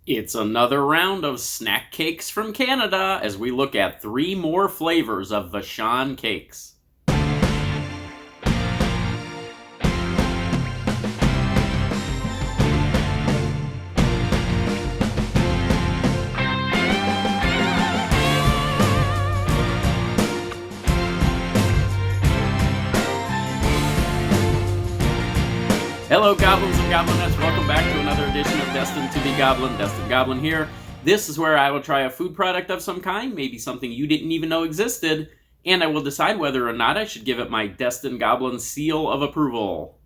It's another round of snack cakes from Canada as we look at 3 more flavors of Vachon cakes. Hello Goblins and Goblinettes, welcome back to another edition of Destined to be Goblin. Destined Goblin here. This is where I will try a food product of some kind, maybe something you didn't even know existed, and I will decide whether or not I should give it my Destined Goblin seal of approval.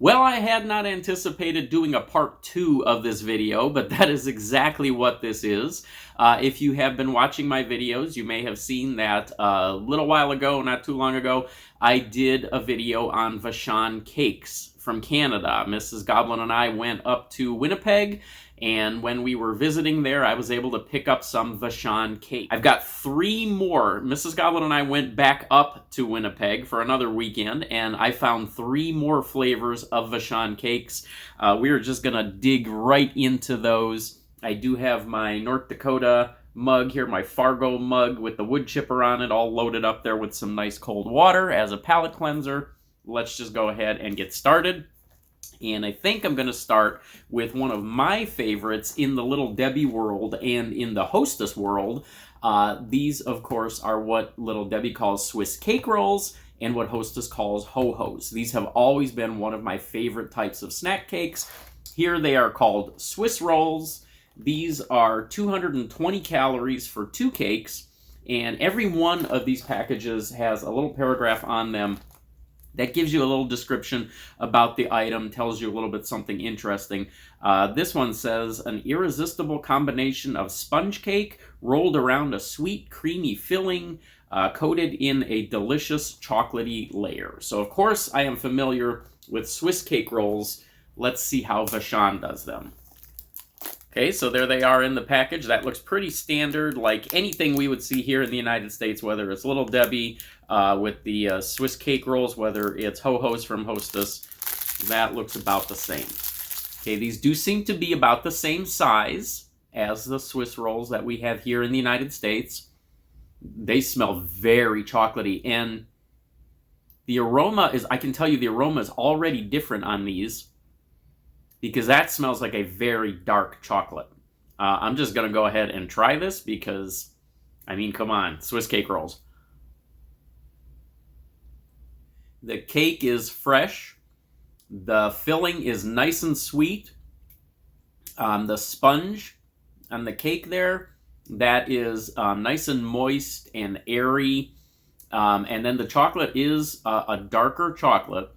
Well, I had not anticipated doing a part 2 of this video, but that is exactly what this is. If you have been watching my videos, you may have seen that a little while ago, not too long ago, I did a video on Vachon cakes from Canada. Mrs. Goblin and I went up to Winnipeg, and when we were visiting there, I was able to pick up some Vachon cake. I've got 3 more. Mrs. Goblin and I went back up to Winnipeg for another weekend, and I found 3 more flavors of Vachon cakes. We're just gonna dig right into those. I do have my North Dakota mug here, my Fargo mug with the wood chipper on it, all loaded up there with some nice cold water as a palate cleanser. Let's just go ahead and get started. And I think I'm going to start with one of my favorites in the Little Debbie world and in the Hostess world. These, of course, are what Little Debbie calls Swiss cake rolls and what Hostess calls ho-hos. These have always been one of my favorite types of snack cakes. Here they are called Swiss rolls. These are 220 calories for 2 cakes, and every one of these packages has a little paragraph on them that gives you a little description about the item, tells you a little bit something interesting. This one says, an irresistible combination of sponge cake rolled around a sweet, creamy filling, coated in a delicious chocolatey layer. So, of course, I am familiar with Swiss cake rolls. Let's see how Vachon does them. Okay, so there they are in the package. That looks pretty standard, like anything we would see here in the United States, whether it's Little Debbie with the Swiss cake rolls, whether it's ho-hos from Hostess. That looks about the same. Okay, these do seem to be about the same size as the Swiss rolls that we have here in the United States. They smell very chocolatey, and the aroma is, I can tell you the aroma is already different on these, because that smells like a very dark chocolate. I'm just going to go ahead and try this because, I mean, come on, Swiss cake rolls. The cake is fresh. The filling is nice and sweet. The sponge on the cake there, that is nice and moist and airy. And then the chocolate is a darker chocolate.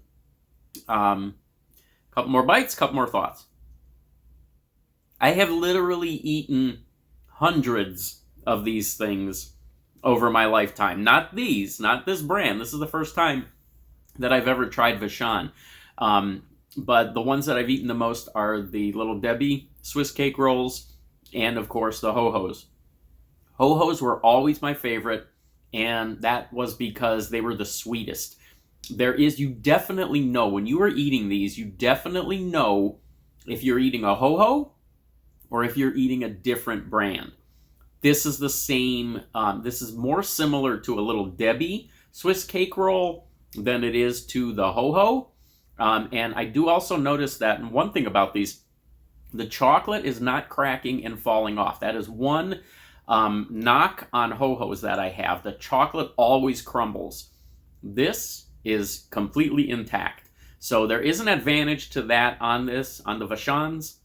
Couple more bites, couple more thoughts. I have literally eaten hundreds of these things over my lifetime. Not these, not this brand. This is the first time that I've ever tried Vachon. But the ones that I've eaten the most are the Little Debbie Swiss cake rolls and, of course, the ho-hos. Ho-hos were always my favorite, and that was because they were the sweetest. You definitely know, when you are eating these, you definitely know if you're eating a ho-ho or if you're eating a different brand. This is the same, this is more similar to a Little Debbie Swiss cake roll than it is to the ho-ho. And I do also notice that, and one thing about these, the chocolate is not cracking and falling off. That is one knock on ho-hos that I have. The chocolate always crumbles. This is completely intact. So there is an advantage to that on this, on the Vachons.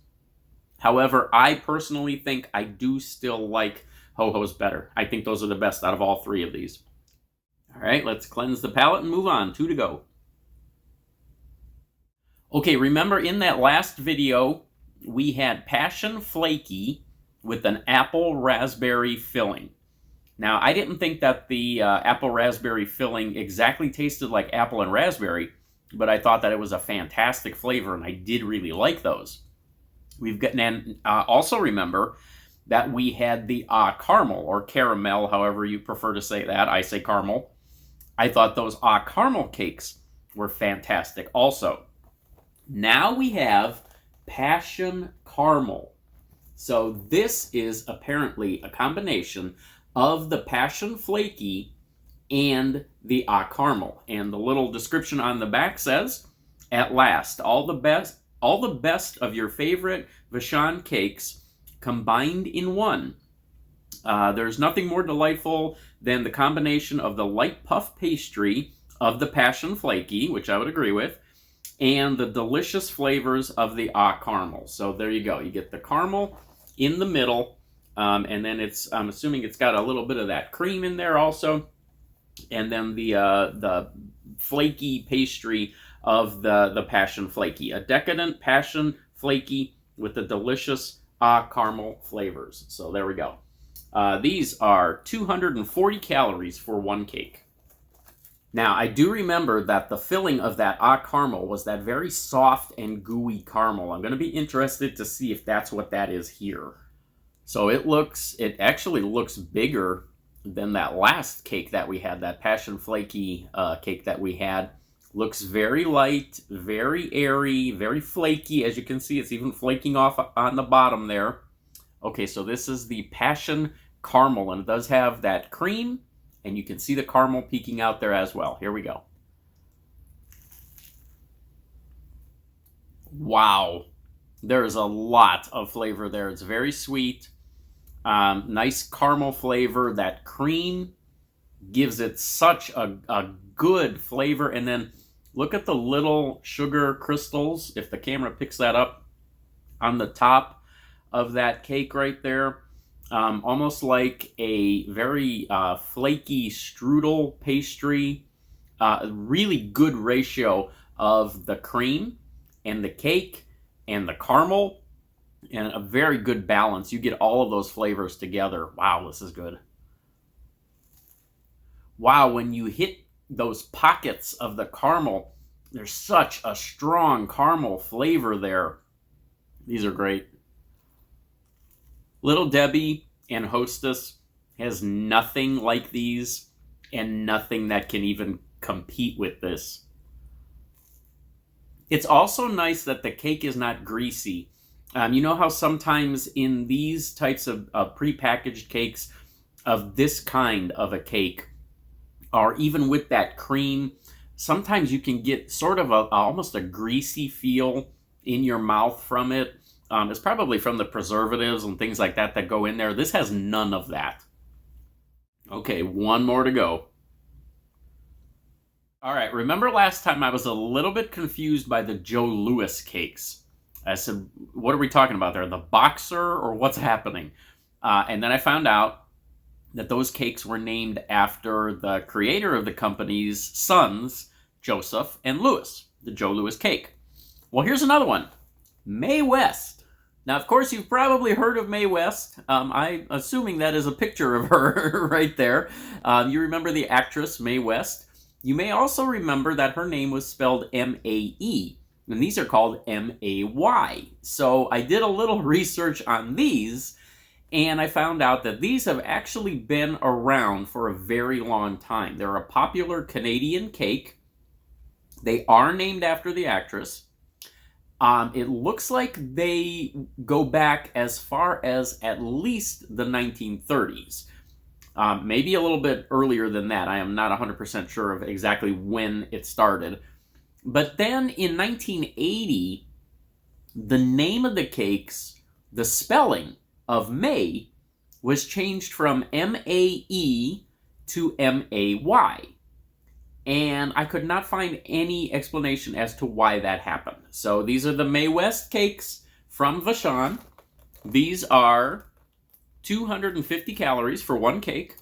However, I personally think I do still like ho-hos better. I think those are the best out of all 3 of these. All right, let's cleanse the palate and move on. 2 to go. Okay, remember in that last video, we had Passion Flaky with an apple raspberry filling. Now, I didn't think that the apple raspberry filling exactly tasted like apple and raspberry, but I thought that it was a fantastic flavor, and I did really like those. We've got, and also remember that we had the caramel, or caramel, however you prefer to say that. I say caramel. I thought those caramel cakes were fantastic also. Now we have passion caramel. So this is apparently a combination of the passion flaky and the caramel. And the little description on the back says, "At last, all the best of your favorite Vachon cakes combined in one. There's nothing more delightful than the combination of the light puff pastry of the passion flaky," which I would agree with, "and the delicious flavors of the caramel." So there you go. You get the caramel in the middle, and then I'm assuming it's got a little bit of that cream in there also, and then the flaky pastry of the passion flaky. A decadent passion flaky with the delicious caramel flavors. So there we go. These are 240 calories for one cake. Now, I do remember that the filling of that caramel was that very soft and gooey caramel. I'm going to be interested to see if that's what that is here. So it actually looks bigger than that last cake that we had, that passion flaky cake that we had. Looks very light, very airy, very flaky. As you can see, it's even flaking off on the bottom there. Okay, so this is the passion caramel, and it does have that cream, and you can see the caramel peeking out there as well. Here we go. Wow, there's a lot of flavor there. It's very sweet, nice caramel flavor. That cream gives it such a good flavor, and then look at the little sugar crystals, if the camera picks that up, on the top of that cake right there. Almost like a very flaky strudel pastry. Really good ratio of the cream and the cake and the caramel, and a very good balance. You get all of those flavors together. Wow, this is good. Wow, when you hit those pockets of the caramel, there's such a strong caramel flavor there. These are great. Little Debbie and Hostess has nothing like these, and nothing that can even compete with this. It's also nice that the cake is not greasy. You know how sometimes in these types of prepackaged cakes of this kind of a cake, or even with that cream, sometimes you can get sort of almost a greasy feel in your mouth from it. It's probably from the preservatives and things like that go in there. This has none of that. Okay, one more to go. All right, remember last time I was a little bit confused by the Joe Louis cakes. I said, what are we talking about there? The boxer, or what's happening? And then I found out that those cakes were named after the creator of the company's sons, Joseph and Louis, the Joe Louis cake. Well, here's another one. Mae West. Now, of course, you've probably heard of Mae West. I'm assuming that is a picture of her right there. You remember the actress Mae West. You may also remember that her name was spelled M-A-E, and these are called M-A-Y. So I did a little research on these, and I found out that these have actually been around for a very long time. They're a popular Canadian cake. They are named after the actress. It looks like they go back as far as at least the 1930s. Maybe a little bit earlier than that. I am not 100% sure of exactly when it started. But then in 1980, the name of the cakes, the spelling of May, was changed from M-A-E to M-A-Y. And I could not find any explanation as to why that happened. So these are the Mae West cakes from Vachon. These are 250 calories for one cake.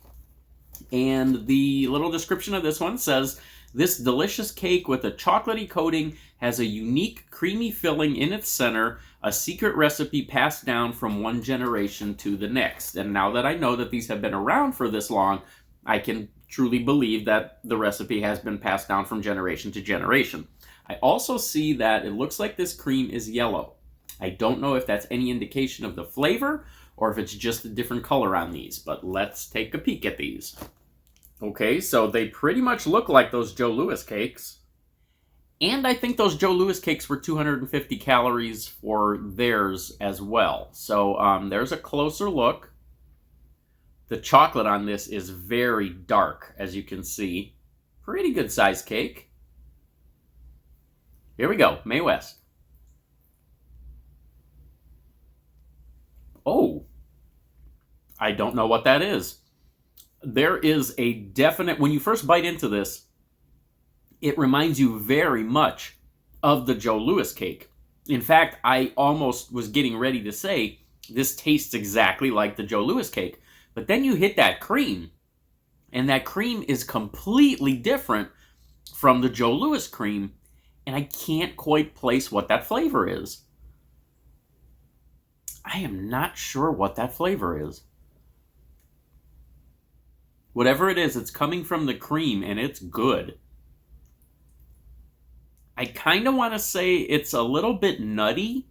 And the little description of this one says, "This delicious cake with a chocolatey coating has a unique creamy filling in its center, a secret recipe passed down from one generation to the next." And now that I know that these have been around for this long, I can truly believe that the recipe has been passed down from generation to generation. I also see that it looks like this cream is yellow. I don't know if that's any indication of the flavor or if it's just a different color on these, but let's take a peek at these. Okay, so they pretty much look like those Joe Louis cakes. And I think those Joe Louis cakes were 250 calories for theirs as well. So there's a closer look. The chocolate on this is very dark, as you can see. Pretty good size cake. Here we go, Mae West. Oh, I don't know what that is. There is a definite, when you first bite into this, it reminds you very much of the Joe Louis cake. In fact, I almost was getting ready to say, this tastes exactly like the Joe Louis cake. But then you hit that cream, and that cream is completely different from the Joe Louis cream, and I can't quite place what that flavor is. I am not sure what that flavor is. Whatever it is, it's coming from the cream, and it's good. I kind of want to say it's a little bit nutty,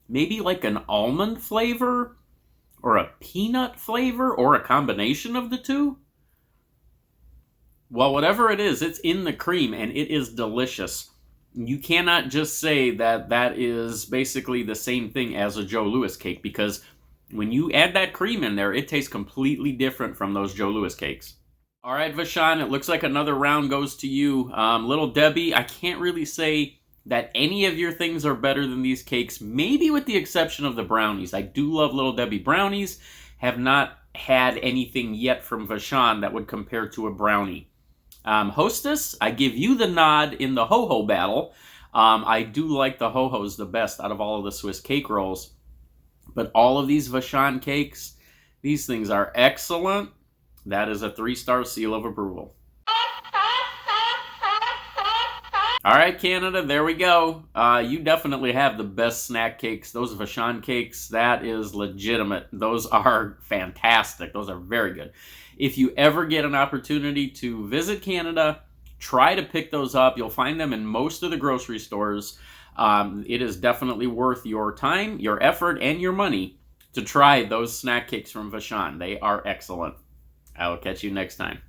maybe like an almond flavor, or a peanut flavor, or a combination of the two. Well, whatever it is, it's in the cream, and it is delicious. You cannot just say that that is basically the same thing as a Joe Louis cake, because when you add that cream in there, it tastes completely different from those Joe Louis cakes. All right, Vachon, it looks like another round goes to you. Little Debbie, I can't really say that any of your things are better than these cakes, maybe with the exception of the brownies. I do love Little Debbie brownies. Have not had anything yet from Vachon that would compare to a brownie. Hostess, I give you the nod in the ho-ho battle. I do like the ho-hos the best out of all of the Swiss cake rolls. But all of these Vachon cakes, these things are excellent. That is a 3-star seal of approval. All right, Canada, there we go. You definitely have the best snack cakes. Those Vachon cakes, that is legitimate. Those are fantastic. Those are very good. If you ever get an opportunity to visit Canada, try to pick those up. You'll find them in most of the grocery stores. It is definitely worth your time, your effort, and your money to try those snack cakes from Vachon. They are excellent. I will catch you next time.